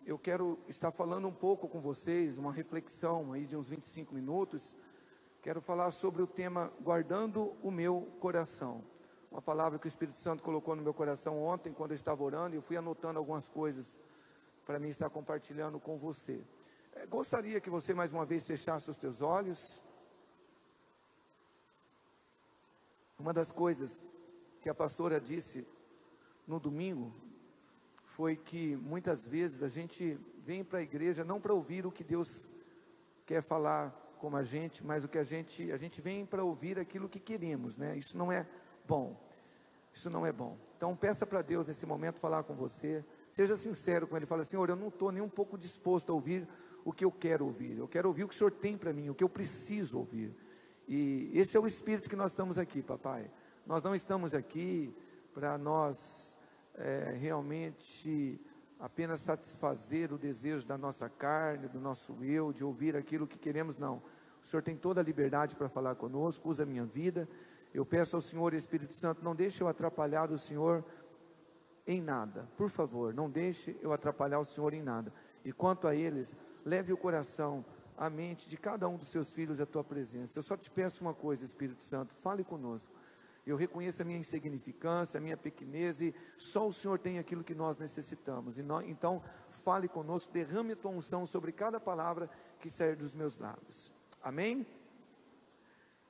eu quero estar falando um pouco com vocês, uma reflexão aí de uns 25 minutos. Quero falar sobre o tema guardando o meu coração. Uma palavra que o Espírito Santo colocou no meu coração ontem, quando eu estava orando, e eu fui anotando algumas coisas para mim estar compartilhando com você. Gostaria que você mais uma vez fechasse os teus olhos. Uma das coisas que a pastora disse no domingo foi que muitas vezes a gente vem para a igreja não para ouvir o que Deus quer falar com a gente, mas o que a gente vem para ouvir aquilo que queremos, né? Isso não é bom. Isso não é bom. Então peça para Deus nesse momento falar com você. Seja sincero com Ele. Fala: Senhor, eu não estou nem um pouco disposto a ouvir o que eu quero ouvir. Eu quero ouvir o que o Senhor tem para mim, o que eu preciso ouvir. E esse é o espírito que nós estamos aqui, papai. Nós não estamos aqui para nós realmente apenas satisfazer o desejo da nossa carne, do nosso eu, de ouvir aquilo que queremos, não. O Senhor tem toda a liberdade para falar conosco. Usa a minha vida. Eu peço ao Senhor, Espírito Santo, não deixe eu atrapalhar o Senhor em nada. Por favor, não deixe eu atrapalhar o Senhor em nada. E quanto a eles, leve o coração, a mente de cada um dos seus filhos à tua presença. Eu só te peço uma coisa, Espírito Santo, fale conosco. Eu reconheço a minha insignificância, a minha pequenez, e só o Senhor tem aquilo que nós necessitamos. Então, fale conosco, derrame a tua unção sobre cada palavra que sair dos meus lábios. Amém?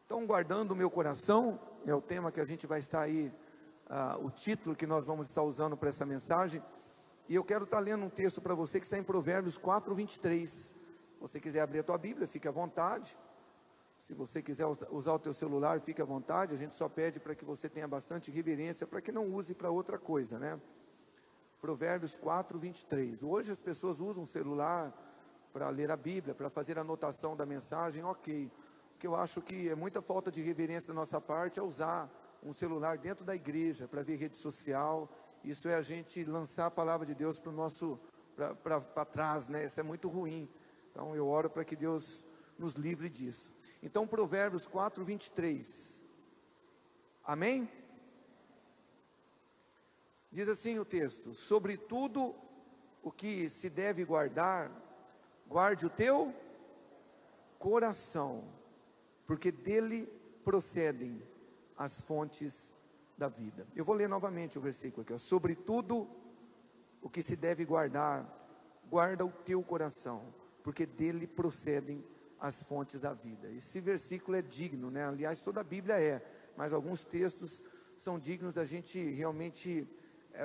Então, guardando o meu coração, é o tema que a gente vai estar aí, o título que nós vamos estar usando para essa mensagem. E eu quero estar lendo um texto para você que está em Provérbios 4:23. Se você quiser abrir a tua Bíblia, fique à vontade. Se você quiser usar o teu celular, fique à vontade. A gente só pede para que você tenha bastante reverência, para que não use para outra coisa, né? Provérbios 4:23. Hoje as pessoas usam o celular para ler a Bíblia, para fazer a anotação da mensagem, ok. O que eu acho que é muita falta de reverência da nossa parte é usar um celular dentro da igreja para ver rede social. Isso é a gente lançar a palavra de Deus para trás, né? Isso é muito ruim. Então eu oro para que Deus nos livre disso. Então, Provérbios 4:23. Amém? Diz assim o texto: sobre tudo o que se deve guardar, guarde o teu coração, porque dele procedem as fontes da vida. Eu vou ler novamente o versículo aqui, ó. Sobre tudo o que se deve guardar, guarda o teu coração, porque dele procedem as fontes da vida. Esse versículo é digno, né? Aliás, toda a Bíblia é, mas alguns textos são dignos da gente realmente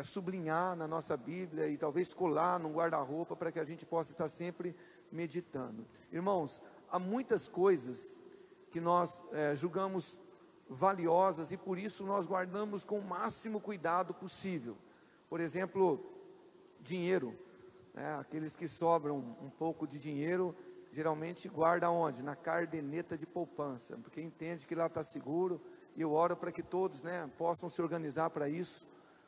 sublinhar na nossa Bíblia e talvez colar num guarda-roupa para que a gente possa estar sempre meditando. Irmãos, há muitas coisas que nós julgamos valiosas e por isso nós guardamos com o máximo cuidado possível. Por exemplo, dinheiro, né? Aqueles que sobram um pouco de dinheiro geralmente guarda onde? Na caderneta de poupança, porque entende que lá está seguro. E eu oro para que todos, né, possam se organizar para isso,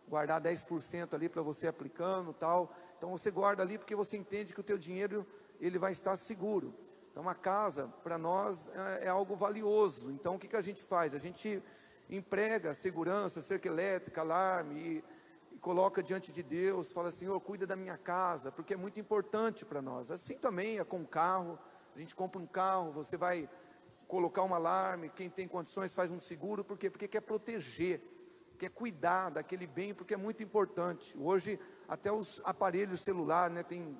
guardar 10% ali para você aplicando tal. Então você guarda ali porque você entende que o teu dinheiro ele vai estar seguro. Então a casa para nós é algo valioso. Então o que a gente faz? A gente emprega segurança, cerca elétrica, alarme e coloca diante de Deus, fala: Senhor, cuida da minha casa, porque é muito importante para nós. Assim também é com o carro. A gente compra um carro, você vai colocar um alarme, quem tem condições faz um seguro, por quê? Porque quer proteger, quer cuidar daquele bem, porque é muito importante. Hoje até os aparelhos celulares, né, tem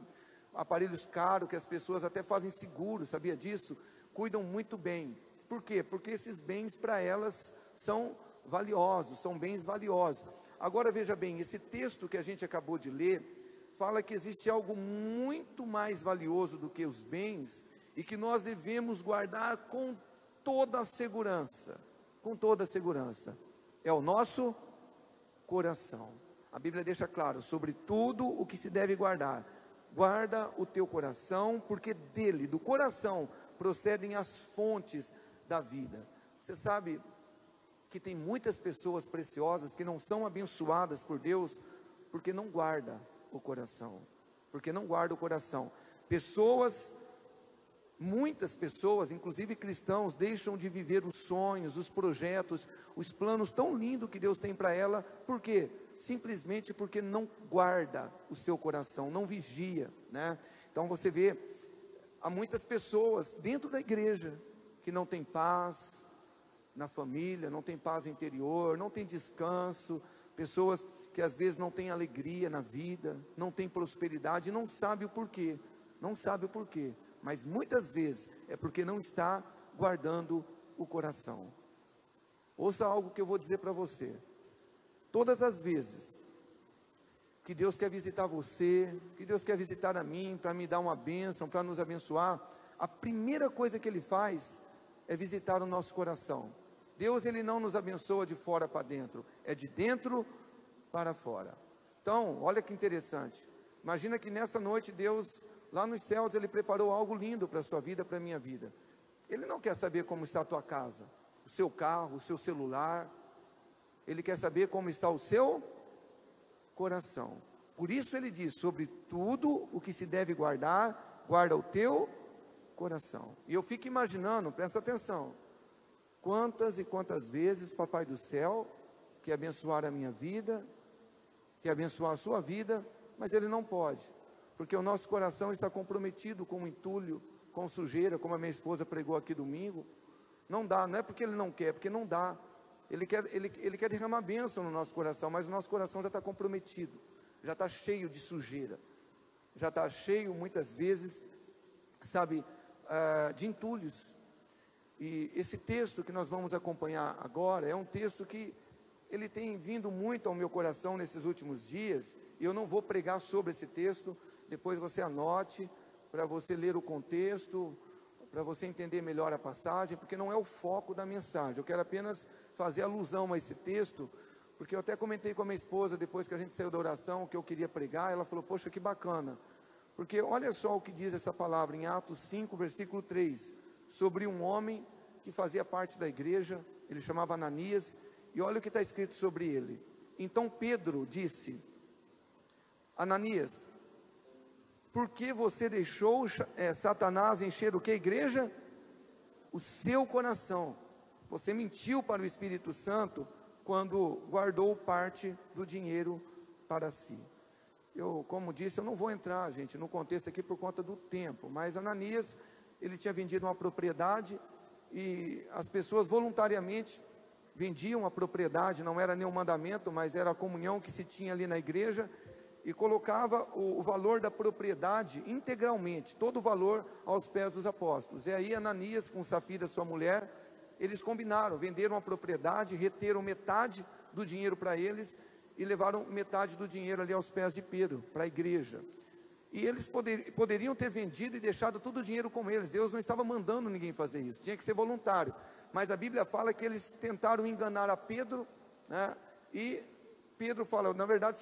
aparelhos caros que as pessoas até fazem seguro, sabia disso? Cuidam muito bem. Por quê? Porque esses bens para elas são valiosos, são bens valiosos. Agora veja bem, esse texto que a gente acabou de ler, fala que existe algo muito mais valioso do que os bens, e que nós devemos guardar com toda a segurança, é o nosso coração. A Bíblia deixa claro, sobre tudo o que se deve guardar, guarda o teu coração, porque dele, do coração, procedem as fontes da vida. Você sabe que tem muitas pessoas preciosas que não são abençoadas por Deus, porque não guarda o coração, muitas pessoas, inclusive cristãos, deixam de viver os sonhos, os projetos, os planos tão lindos que Deus tem para ela. Por quê? simplesmente porque não guarda o seu coração, não vigia, né? Então você vê, há muitas pessoas dentro da igreja que não tem paz na família, não tem paz interior, não tem descanso, pessoas que às vezes não têm alegria na vida, não têm prosperidade, não sabe o porquê, mas muitas vezes é porque não está guardando o coração. Ouça algo que eu vou dizer para você: todas as vezes que Deus quer visitar você, que Deus quer visitar a mim, para me dar uma bênção, para nos abençoar, a primeira coisa que Ele faz é visitar o nosso coração. Deus, Ele não nos abençoa de fora para dentro, é de dentro para fora. Então, olha que interessante, imagina que nessa noite Deus, lá nos céus, Ele preparou algo lindo para a sua vida, para a minha vida. Ele não quer saber como está a tua casa, o seu carro, o seu celular, Ele quer saber como está o seu coração. Por isso Ele diz, sobre tudo o que se deve guardar, guarda o teu coração. E eu fico imaginando, presta atenção, quantas e quantas vezes Papai do céu quer abençoar a minha vida, quer abençoar a sua vida, mas Ele não pode, porque o nosso coração está comprometido com entulho, com sujeira, como a minha esposa pregou aqui domingo. Não dá, não é porque Ele não quer, é porque não dá. Ele quer derramar bênção no nosso coração, mas o nosso coração já está comprometido, já está cheio de sujeira, já está cheio muitas vezes, sabe, de entulhos. E esse texto que nós vamos acompanhar agora é um texto que ele tem vindo muito ao meu coração nesses últimos dias, e eu não vou pregar sobre esse texto, depois você anote, para você ler o contexto, para você entender melhor a passagem, porque não é o foco da mensagem. Eu quero apenas fazer alusão a esse texto, porque eu até comentei com a minha esposa, depois que a gente saiu da oração, que eu queria pregar. Ela falou, poxa, que bacana, porque olha só o que diz essa palavra em Atos 5, versículo 3, sobre um homem que fazia parte da igreja, ele chamava Ananias, e olha o que está escrito sobre ele. Então Pedro disse, Ananias, por que você deixou Satanás encher o que, igreja? O seu coração. Você mentiu para o Espírito Santo quando guardou parte do dinheiro para si. Eu, como disse, eu não vou entrar, gente, no contexto aqui por conta do tempo, mas Ananias, ele tinha vendido uma propriedade e as pessoas voluntariamente vendiam a propriedade, não era nenhum mandamento, mas era a comunhão que se tinha ali na igreja, e colocava o valor da propriedade integralmente, todo o valor aos pés dos apóstolos. E aí Ananias com Safira, sua mulher, eles combinaram, venderam a propriedade, reteram metade do dinheiro para eles e levaram metade do dinheiro ali aos pés de Pedro, para a igreja. E eles poderiam ter vendido e deixado todo o dinheiro com eles. Deus não estava mandando ninguém fazer isso, tinha que ser voluntário. Mas a Bíblia fala que eles tentaram enganar a Pedro, né? E Pedro fala, na verdade,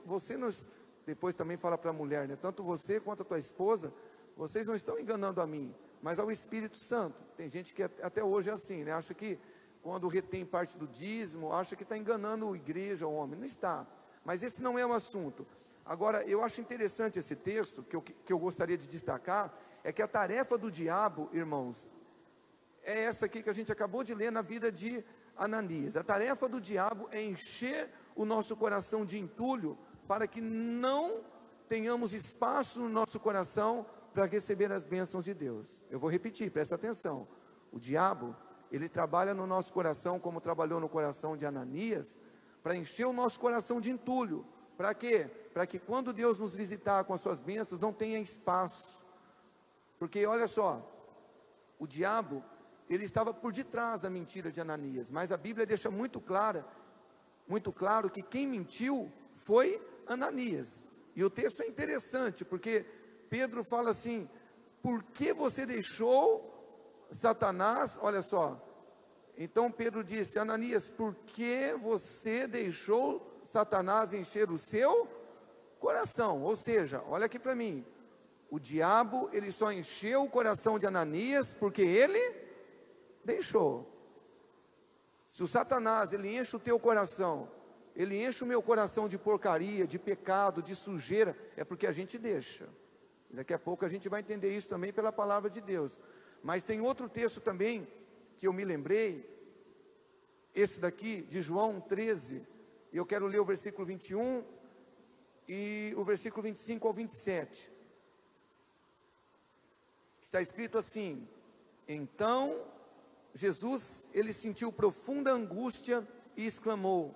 você não, depois também fala para a mulher, né? Tanto você quanto a tua esposa, vocês não estão enganando a mim, mas ao Espírito Santo. Tem gente que até hoje é assim, né? Acha que quando retém parte do dízimo, acha que está enganando a igreja, o homem. Não está, mas esse não é o assunto. Agora, eu acho interessante esse texto, que eu gostaria de destacar, é que a tarefa do diabo, irmãos, é essa aqui que a gente acabou de ler na vida de Ananias. A tarefa do diabo é encher o nosso coração de entulho, para que não tenhamos espaço no nosso coração para receber as bênçãos de Deus. Eu vou repetir, presta atenção. O diabo, ele trabalha no nosso coração, como trabalhou no coração de Ananias, para encher o nosso coração de entulho. Para quê? Para que quando Deus nos visitar com as suas bênçãos, não tenha espaço. Porque olha só, o diabo, ele estava por detrás da mentira de Ananias, mas a Bíblia deixa muito claro que quem mentiu foi Ananias. E o texto é interessante, porque Pedro fala assim, por que você deixou Satanás, olha só, então Pedro disse, Ananias, por que você deixou Satanás encher o seu coração? Ou seja, olha aqui para mim, o diabo, ele só encheu o coração de Ananias, porque ele deixou. Se o Satanás, ele enche o teu coração, ele enche o meu coração de porcaria, de pecado, de sujeira, é porque a gente deixa. Daqui a pouco a gente vai entender isso também pela palavra de Deus. Mas tem outro texto também, que eu me lembrei, esse daqui, de João 13, eu quero ler o versículo 21 e o versículo 25 ao 27. Está escrito assim: então Jesus, ele sentiu profunda angústia e exclamou: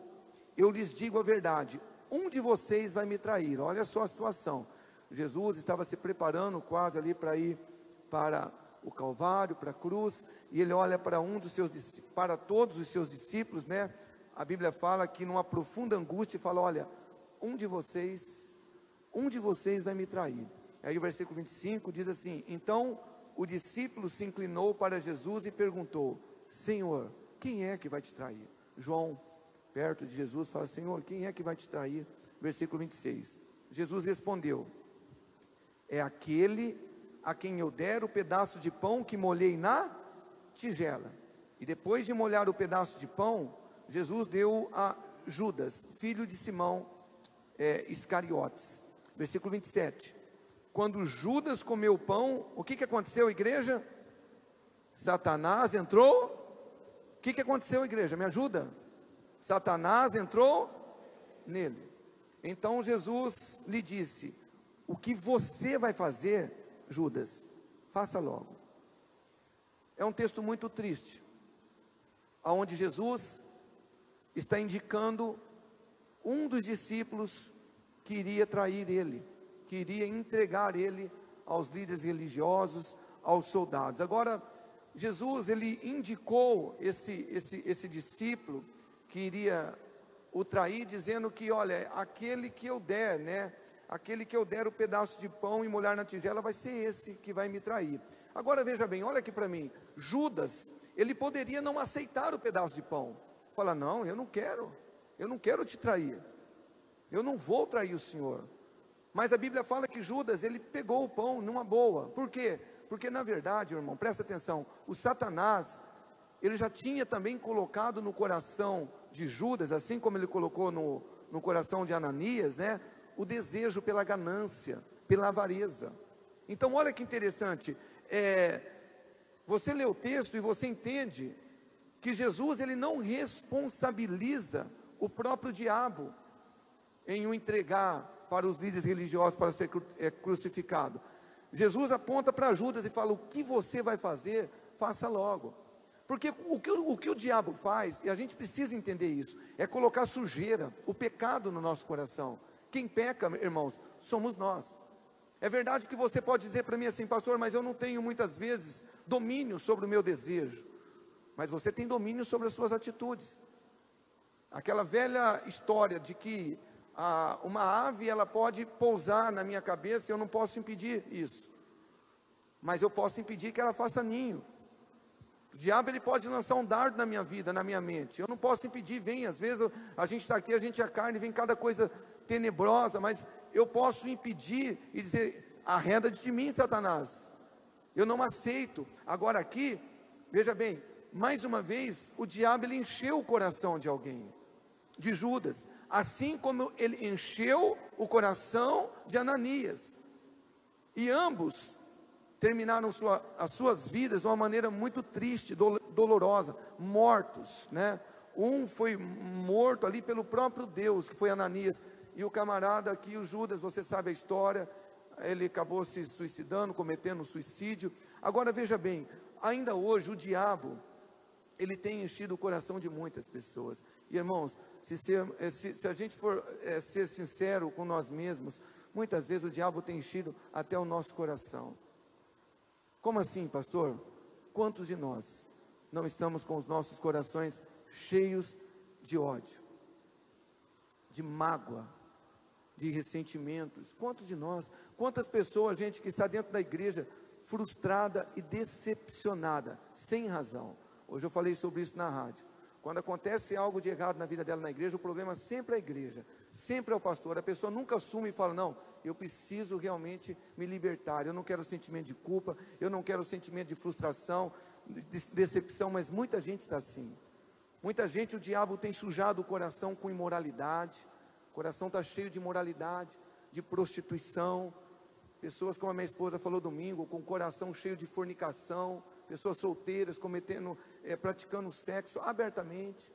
eu lhes digo a verdade, um de vocês vai me trair. Olha só a situação. Jesus estava se preparando quase ali para ir para o Calvário, para a cruz, e ele olha para para todos os seus discípulos, né? A Bíblia fala que numa profunda angústia fala: olha, um de vocês vai me trair. Aí o versículo 25 diz assim: então o discípulo se inclinou para Jesus e perguntou: Senhor, quem é que vai te trair? João, perto de Jesus, fala: Senhor, quem é que vai te trair? Versículo 26, Jesus respondeu: é aquele a quem eu der o pedaço de pão que molhei na tigela. E depois de molhar o pedaço de pão, Jesus deu a Judas, filho de Simão Iscariotes. Versículo 27, quando Judas comeu o pão, o que aconteceu, igreja? Satanás entrou. O que aconteceu, igreja? Me ajuda. Satanás entrou nele. Então Jesus lhe disse: o que você vai fazer, Judas, faça logo. É um texto muito triste, onde Jesus está indicando um dos discípulos que iria trair ele, que iria entregar ele aos líderes religiosos, aos soldados. Agora, Jesus, ele indicou esse discípulo que iria o trair, dizendo que, olha, aquele que eu der, né? Aquele que eu der o pedaço de pão e molhar na tigela, vai ser esse que vai me trair. Agora veja bem, olha aqui para mim. Judas, ele poderia não aceitar o pedaço de pão. Fala: não, eu não quero te trair. Eu não vou trair o Senhor. Mas a Bíblia fala que Judas, ele pegou o pão numa boa. Por quê? Porque na verdade, irmão, presta atenção, o Satanás, ele já tinha também colocado no coração de Judas, assim como ele colocou no coração de Ananias, né? O desejo pela ganância, pela avareza. Então olha que interessante, você lê o texto e você entende que Jesus, ele não responsabiliza o próprio diabo em o entregar para os líderes religiosos para ser crucificado. Jesus aponta para Judas e fala: o que você vai fazer, faça logo. Porque o que o diabo faz, e a gente precisa entender isso, é colocar sujeira, o pecado no nosso coração. Quem peca, irmãos, somos nós. É verdade que você pode dizer para mim assim: pastor, mas eu não tenho muitas vezes domínio sobre o meu desejo. Mas você tem domínio sobre as suas atitudes. Aquela velha história de que uma ave, ela pode pousar na minha cabeça, eu não posso impedir isso, mas eu posso impedir que ela faça ninho. O diabo, ele pode lançar um dardo na minha vida, na minha mente, eu não posso impedir. Vem, às vezes a gente está aqui, a gente é carne, vem cada coisa tenebrosa, mas eu posso impedir e dizer: arreda de mim, Satanás, eu não aceito. Agora aqui, veja bem, mais uma vez, o diabo, ele encheu o coração de alguém, de Judas, assim como ele encheu o coração de Ananias, e ambos terminaram as suas vidas de uma maneira muito triste, dolorosa, mortos, né? Um foi morto ali pelo próprio Deus, que foi Ananias, e o camarada aqui, o Judas, você sabe a história, ele acabou se suicidando, cometendo suicídio. Agora veja bem, ainda hoje o diabo, ele tem enchido o coração de muitas pessoas. E irmãos, se a gente for ser sincero com nós mesmos, muitas vezes o diabo tem enchido até o nosso coração. Como assim, pastor? Quantos de nós não estamos com os nossos corações cheios de ódio, de mágoa, de ressentimentos? Quantos de nós, quantas pessoas, gente que está dentro da igreja, frustrada e decepcionada, sem razão? Hoje eu falei sobre isso na rádio. Quando acontece algo de errado na vida dela na igreja, o problema sempre é a igreja, sempre é o pastor. A pessoa nunca assume e fala: não, eu preciso realmente me libertar, eu não quero sentimento de culpa, eu não quero sentimento de frustração, de decepção. Mas muita gente está assim. Muita gente, o diabo tem sujado o coração com imoralidade, o coração está cheio de imoralidade, de prostituição. Pessoas, como a minha esposa falou domingo, com o coração cheio de fornicação, pessoas solteiras praticando sexo abertamente.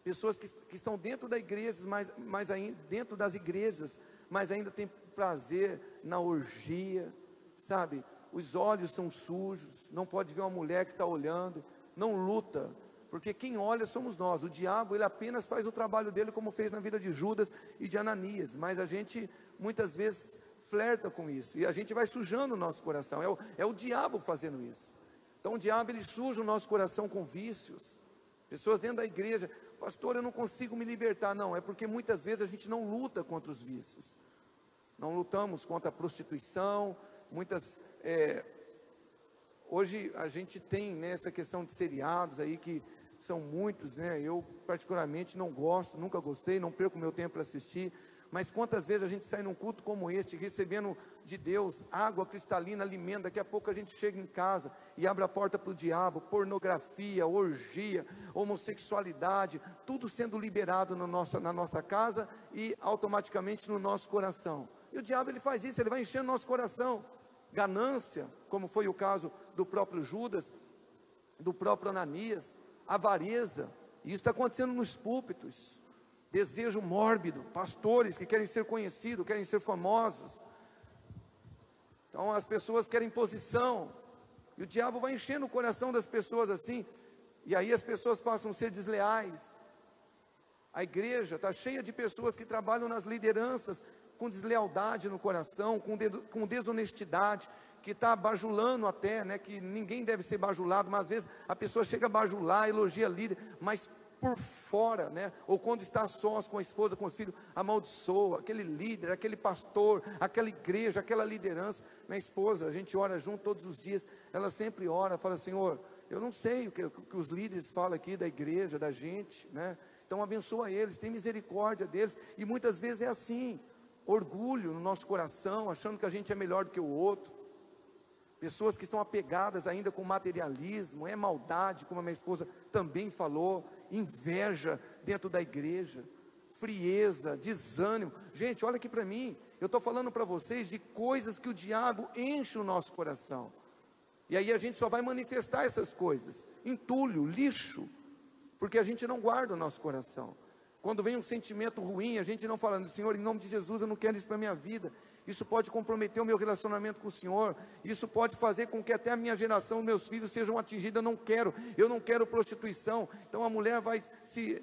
Pessoas que estão dentro da igreja, mas ainda, dentro das igrejas, mas ainda tem prazer na orgia, sabe? Os olhos são sujos, não pode ver uma mulher que está olhando, não luta, porque quem olha somos nós. O diabo, ele apenas faz o trabalho dele, como fez na vida de Judas e de Ananias, mas a gente muitas vezes flerta com isso, e a gente vai sujando o nosso coração. É o diabo fazendo isso. Então o diabo, ele suja o nosso coração com vícios. Pessoas dentro da igreja: pastor, eu não consigo me libertar. Não, é porque muitas vezes a gente não luta contra os vícios, não lutamos contra a prostituição. Hoje a gente tem, né, essa questão de seriados aí, que são muitos, né? Eu particularmente não gosto, nunca gostei, não perco meu tempo para assistir. Mas quantas vezes a gente sai num culto como este, recebendo de Deus água cristalina, alimento, daqui a pouco a gente chega em casa e abre a porta para o diabo, pornografia, orgia, homossexualidade, tudo sendo liberado na nossa casa e automaticamente no nosso coração. E o diabo, ele faz isso, ele vai enchendo o nosso coração. Ganância, como foi o caso do próprio Judas, do próprio Ananias. Avareza, e isso está acontecendo nos púlpitos. Desejo mórbido, pastores que querem ser conhecidos, querem ser famosos. Então as pessoas querem posição, e o diabo vai enchendo o coração das pessoas assim, e aí as pessoas passam a ser desleais. A igreja está cheia de pessoas que trabalham nas lideranças com deslealdade no coração, com desonestidade, que está bajulando até, né, que ninguém deve ser bajulado, mas às vezes a pessoa chega a bajular, elogia líder, mas por fora, né, ou quando está sós com a esposa, com os filhos, amaldiçoa aquele líder, aquele pastor, aquela igreja, aquela liderança. Minha esposa, a gente ora junto todos os dias, ela sempre ora, fala: Senhor, eu não sei o que os líderes falam aqui da igreja, da gente, né? Então abençoa eles, tem misericórdia deles. E muitas vezes é assim, orgulho no nosso coração, achando que a gente é melhor do que o outro. Pessoas que estão apegadas ainda com materialismo, é maldade, como a minha esposa também falou, inveja dentro da igreja, frieza, desânimo. Gente, olha aqui para mim, eu estou falando para vocês de coisas que o diabo enche o nosso coração, e aí a gente só vai manifestar essas coisas, entulho, lixo, porque a gente não guarda o nosso coração. Quando vem um sentimento ruim, a gente não fala: Senhor, em nome de Jesus, eu não quero isso para a minha vida. Isso pode comprometer o meu relacionamento com o Senhor. Isso pode fazer com que até a minha geração, meus filhos sejam atingidos. Eu não quero prostituição. Então a mulher vai se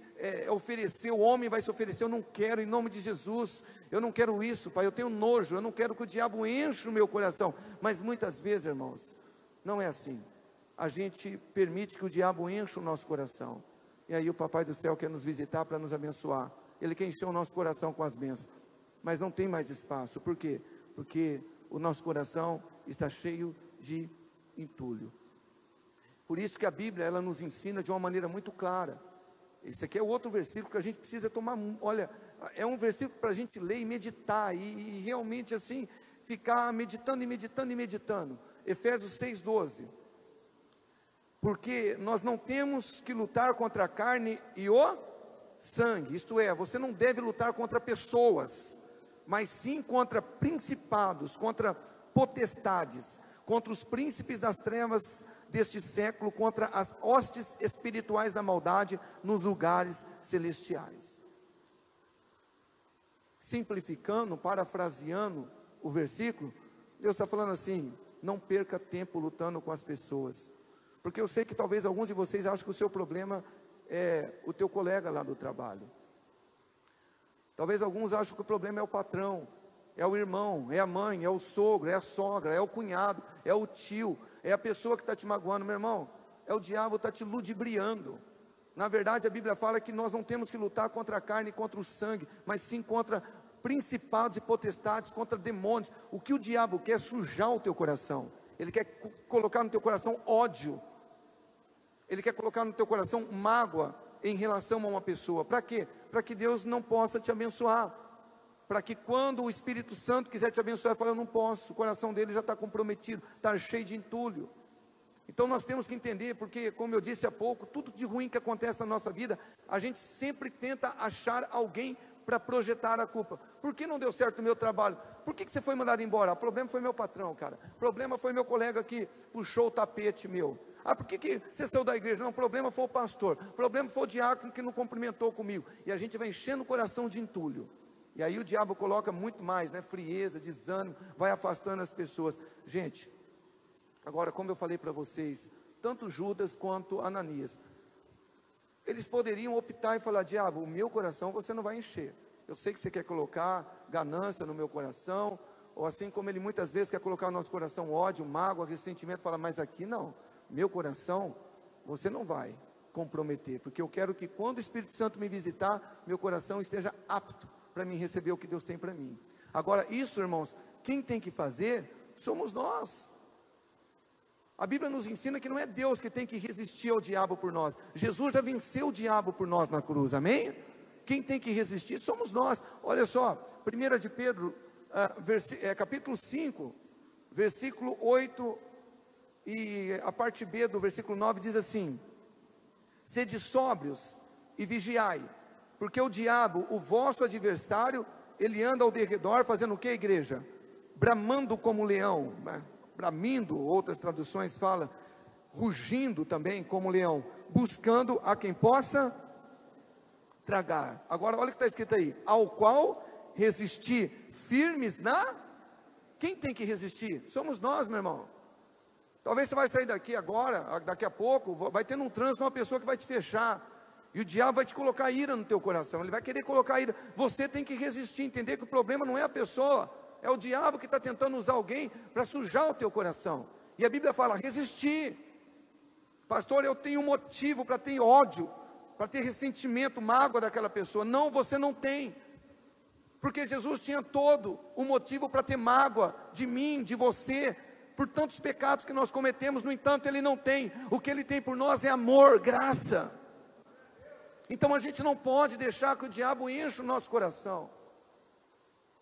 oferecer, o homem vai se oferecer: eu não quero, em nome de Jesus, eu não quero isso, Pai, eu tenho nojo, eu não quero que o diabo enche o meu coração. Mas muitas vezes, irmãos, não é assim. A gente permite que o diabo encha o nosso coração. E aí o Papai do Céu quer nos visitar para nos abençoar. Ele quer encher o nosso coração com as bênçãos, mas não tem mais espaço. Por quê? Porque o nosso coração está cheio de entulho. Por isso que a Bíblia, ela nos ensina de uma maneira muito clara. Esse aqui é outro versículo que a gente precisa tomar. Olha, é um versículo para a gente ler e meditar, e realmente assim, ficar meditando e meditando e meditando. Efésios 6,12. Porque nós não temos que lutar contra a carne e o sangue. Isto é, você não deve lutar contra pessoas, mas sim contra principados, contra potestades, contra os príncipes das trevas deste século, contra as hostes espirituais da maldade nos lugares celestiais. Simplificando, parafraseando o versículo, Deus está falando assim: não perca tempo lutando com as pessoas. Porque eu sei que talvez alguns de vocês achem que o seu problema é o teu colega lá do trabalho. Talvez alguns achem que o problema é o patrão, é o irmão, é a mãe, é o sogro, é a sogra, é o cunhado, é o tio, é a pessoa que está te magoando. Meu irmão, é o diabo que está te ludibriando. Na verdade, a Bíblia fala que nós não temos que lutar contra a carne e contra o sangue, mas sim contra principados e potestades, contra demônios. O que o diabo quer é sujar o teu coração. Ele quer colocar no teu coração ódio. Ele quer colocar no teu coração mágoa em relação a uma pessoa. Para quê? Para que Deus não possa te abençoar. Para que quando o Espírito Santo quiser te abençoar, ele fala: eu não posso. O coração dele já está comprometido, está cheio de entulho. Então nós temos que entender, porque como eu disse há pouco, tudo de ruim que acontece na nossa vida, a gente sempre tenta achar alguém para projetar a culpa. Por que não deu certo o meu trabalho? Por que você foi mandado embora? O problema foi meu patrão, cara. O problema foi meu colega que puxou o tapete meu. Ah, por que você saiu da igreja? Não, o problema foi o pastor, o problema foi o diácono que não cumprimentou comigo. E a gente vai enchendo o coração de entulho. E aí o diabo coloca muito mais, né? Frieza, desânimo, vai afastando as pessoas. Gente, agora como eu falei para vocês, tanto Judas quanto Ananias, eles poderiam optar e falar: diabo, o meu coração você não vai encher. Eu sei que você quer colocar ganância no meu coração, ou assim como ele muitas vezes quer colocar no nosso coração ódio, mágoa, ressentimento, fala: mas aqui não, meu coração você não vai comprometer, porque eu quero que quando o Espírito Santo me visitar, meu coração esteja apto para mim receber o que Deus tem para mim. Agora isso, irmãos, quem tem que fazer somos nós. A Bíblia nos ensina que não é Deus que tem que resistir ao diabo por nós. Jesus já venceu o diabo por nós na cruz, amém? Quem tem que resistir somos nós. Olha só, 1 de Pedro, capítulo 5, versículo 8, e a parte B do versículo 9 diz assim: sede sóbrios e vigiai, porque o diabo, o vosso adversário, ele anda ao derredor, fazendo o que, igreja? Bramando como leão, bramindo, outras traduções falam, rugindo também como leão, buscando a quem possa tragar. Agora olha o que está escrito aí: ao qual resistir firmes na... Quem tem que resistir? Somos nós, meu irmão. Talvez você vai sair daqui agora, daqui a pouco, vai ter num trânsito uma pessoa que vai te fechar, e o diabo vai te colocar ira no teu coração, ele vai querer colocar ira. Você tem que resistir, entender que o problema não é a pessoa, é o diabo que está tentando usar alguém para sujar o teu coração. E a Bíblia fala: resistir. Pastor, eu tenho motivo para ter ódio, para ter ressentimento, mágoa daquela pessoa. Não, você não tem, porque Jesus tinha todo o motivo para ter mágoa de mim, de você, por tantos pecados que nós cometemos. No entanto, Ele não tem. O que Ele tem por nós é amor, graça. Então a gente não pode deixar que o diabo encha o nosso coração.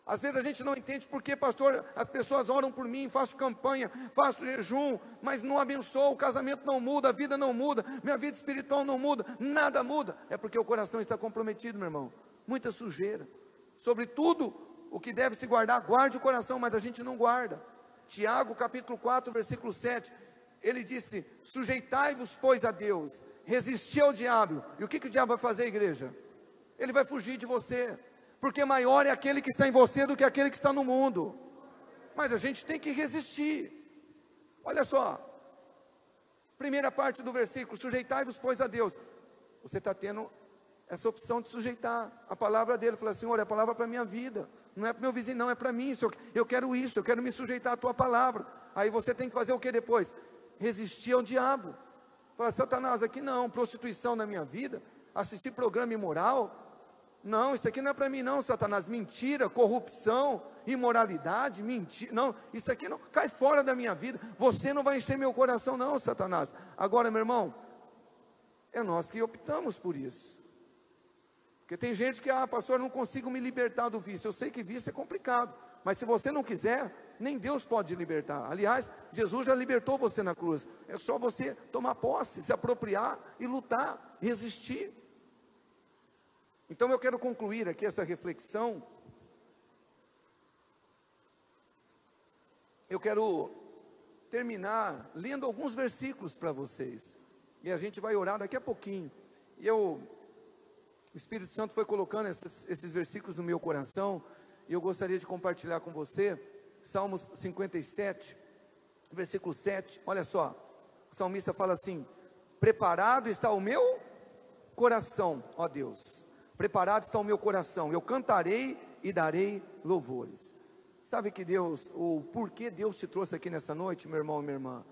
Às vezes a gente não entende porque, pastor, as pessoas oram por mim, faço campanha, faço jejum, mas não abençoo, o casamento não muda, a vida não muda, minha vida espiritual não muda, nada muda. É porque o coração está comprometido, meu irmão. Muita sujeira. Sobretudo, o que deve se guardar, guarde o coração, mas a gente não guarda. Tiago capítulo 4, versículo 7, ele disse: sujeitai-vos, pois, a Deus, resisti ao diabo. E o que o diabo vai fazer, igreja? Ele vai fugir de você, porque maior é aquele que está em você do que aquele que está no mundo. Mas a gente tem que resistir. Olha só, primeira parte do versículo: sujeitai-vos, pois, a Deus. Você está tendo essa opção de sujeitar a palavra dele. Fala: Senhor, é a palavra para a minha vida, não é para o meu vizinho, não, é para mim. Senhor, eu quero isso, eu quero me sujeitar à tua palavra. Aí você tem que fazer o que depois? Resistir ao diabo. Fala: Satanás, aqui não, prostituição na minha vida, assistir programa imoral, não, isso aqui não é para mim não, Satanás. Mentira, corrupção, imoralidade, mentira, não, isso aqui não, cai fora da minha vida. Você não vai encher meu coração não, Satanás. Agora, meu irmão, é nós que optamos por isso. Porque tem gente que: pastor, não consigo me libertar do vício. Eu sei que vício é complicado, mas se você não quiser, nem Deus pode libertar. Aliás, Jesus já libertou você na cruz. É só você tomar posse, se apropriar e lutar, resistir. Então eu quero concluir aqui essa reflexão. Eu quero terminar lendo alguns versículos para vocês, e a gente vai orar daqui a pouquinho. E o Espírito Santo foi colocando esses versículos no meu coração, e eu gostaria de compartilhar com você. Salmos 57, versículo 7, olha só, o salmista fala assim: preparado está o meu coração, ó Deus, preparado está o meu coração, eu cantarei e darei louvores. Sabe que Deus, o porquê Deus te trouxe aqui nessa noite, meu irmão e minha irmã?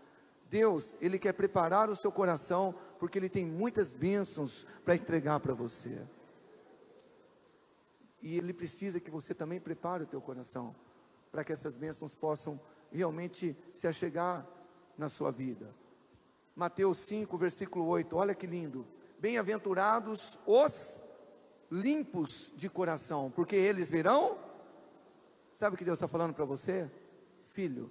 Deus, Ele quer preparar o seu coração, porque Ele tem muitas bênçãos para entregar para você, e Ele precisa que você também prepare o teu coração, para que essas bênçãos possam realmente se achegar na sua vida. Mateus 5, versículo 8, olha que lindo: bem-aventurados os limpos de coração, porque eles verão. Sabe o que Deus está falando para você? Filho,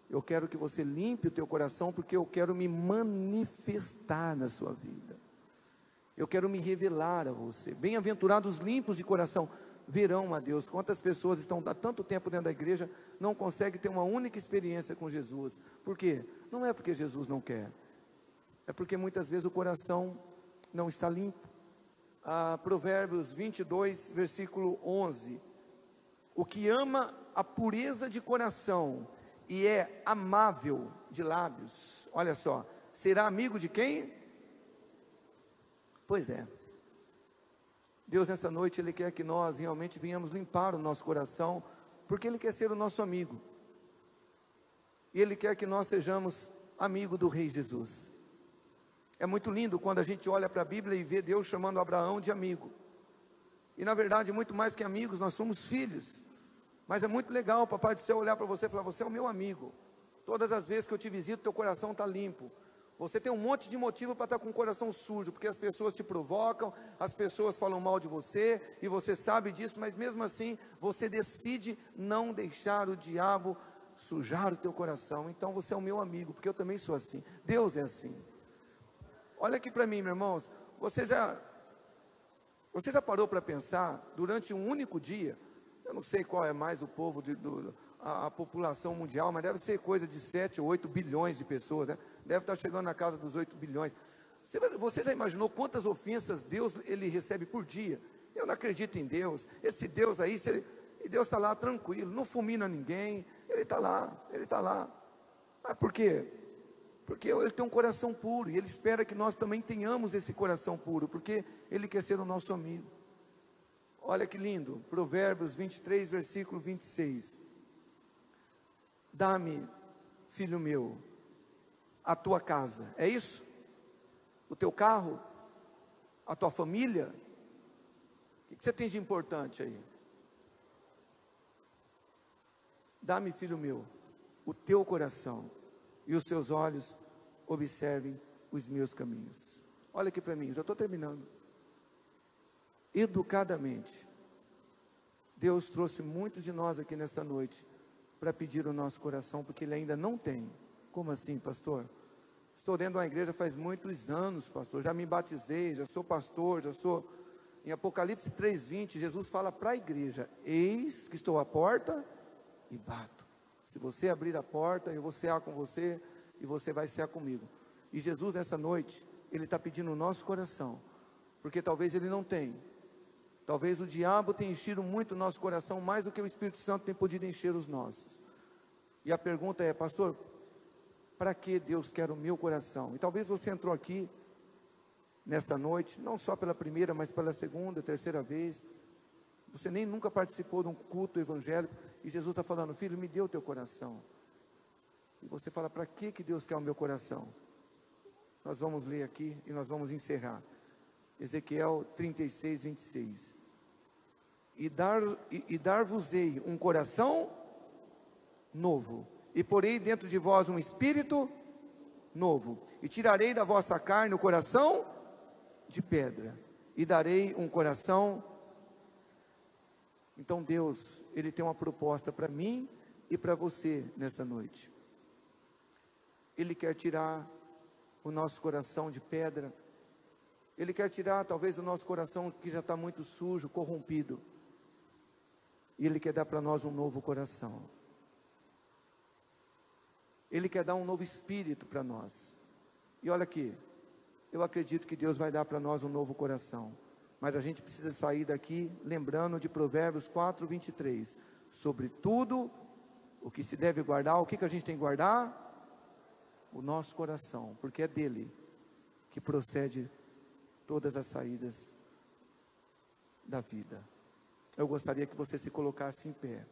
eu quero que você limpe o teu coração, porque eu quero me manifestar na sua vida, eu quero me revelar a você. Bem-aventurados os limpos de coração, verão a Deus. Quantas pessoas estão há tanto tempo dentro da igreja, não conseguem ter uma única experiência com Jesus? Por quê? Não é porque Jesus não quer, É porque muitas vezes o coração não está limpo. Provérbios 22, versículo 11. O que ama a pureza de coração e é amável de lábios, olha só, será amigo de quem? Pois é. Deus nessa noite, Ele quer que nós realmente venhamos limpar o nosso coração, porque Ele quer ser o nosso amigo. E Ele quer que nós sejamos amigo do Rei Jesus. É muito lindo quando a gente olha para a Bíblia e vê Deus chamando Abraão de amigo. E na verdade, muito mais que amigos, nós somos filhos. Mas é muito legal o Papai do Céu olhar para você e falar: você é o meu amigo. Todas as vezes que eu te visito, teu coração está limpo. Você tem um monte de motivo para estar com o coração sujo, porque as pessoas te provocam, as pessoas falam mal de você, e você sabe disso, mas mesmo assim, você decide não deixar o diabo sujar o teu coração. Então você é o meu amigo, porque eu também sou assim. Deus é assim. Olha aqui para mim, meus irmãos, você já parou para pensar, durante um único dia, eu não sei qual é mais o povo, a população mundial, mas deve ser coisa de 7 ou 8 bilhões de pessoas, né? Deve estar chegando na casa dos 8 bilhões. Você já imaginou quantas ofensas Deus ele recebe por dia? Eu não acredito em Deus. Esse Deus aí, e Deus está lá tranquilo, não fulmina ninguém, Ele está lá. Mas por quê? Porque Ele tem um coração puro, e Ele espera que nós também tenhamos esse coração puro, porque Ele quer ser o nosso amigo. Olha que lindo, Provérbios 23, versículo 26. Dá-me, filho meu, a tua casa, é isso? O teu carro? A tua família? O que você tem de importante aí? Dá-me, filho meu, o teu coração, e os teus olhos observem os meus caminhos. Olha aqui para mim, já estou terminando. Educadamente, Deus trouxe muitos de nós aqui nesta noite para pedir o nosso coração, porque Ele ainda não tem. Como assim, pastor? Estou dentro de uma igreja faz muitos anos, pastor, já me batizei, já sou pastor, em Apocalipse 3:20, Jesus fala para a igreja: eis que estou à porta e bato. Se você abrir a porta, eu vou cear com você, e você vai cear comigo. E Jesus nessa noite, Ele está pedindo o nosso coração, porque talvez Ele não tenha. Talvez o diabo tenha enchido muito o nosso coração, mais do que o Espírito Santo tem podido encher os nossos. E a pergunta é: pastor, para que Deus quer o meu coração? E talvez você entrou aqui, nesta noite, não só pela primeira, mas pela segunda, terceira vez. Você nem nunca participou de um culto evangélico, e Jesus está falando: filho, me dê o teu coração. E você fala: para que Deus quer o meu coração? Nós vamos ler aqui e nós vamos encerrar. Ezequiel 36, 26. E dar-vos-ei um coração novo, e porei dentro de vós um espírito novo, e tirarei da vossa carne o coração de pedra, e darei um coração. Então Deus, Ele tem uma proposta para mim e para você nessa noite. Ele quer tirar o nosso coração de pedra. Ele quer tirar talvez o nosso coração que já está muito sujo, corrompido. E Ele quer dar para nós um novo coração. Ele quer dar um novo espírito para nós. E olha aqui, eu acredito que Deus vai dar para nós um novo coração. Mas a gente precisa sair daqui lembrando de Provérbios 4, 23. Sobre tudo o que se deve guardar, o que a gente tem que guardar? O nosso coração, porque é dele que procede todas as saídas da vida. Eu gostaria que você se colocasse em pé.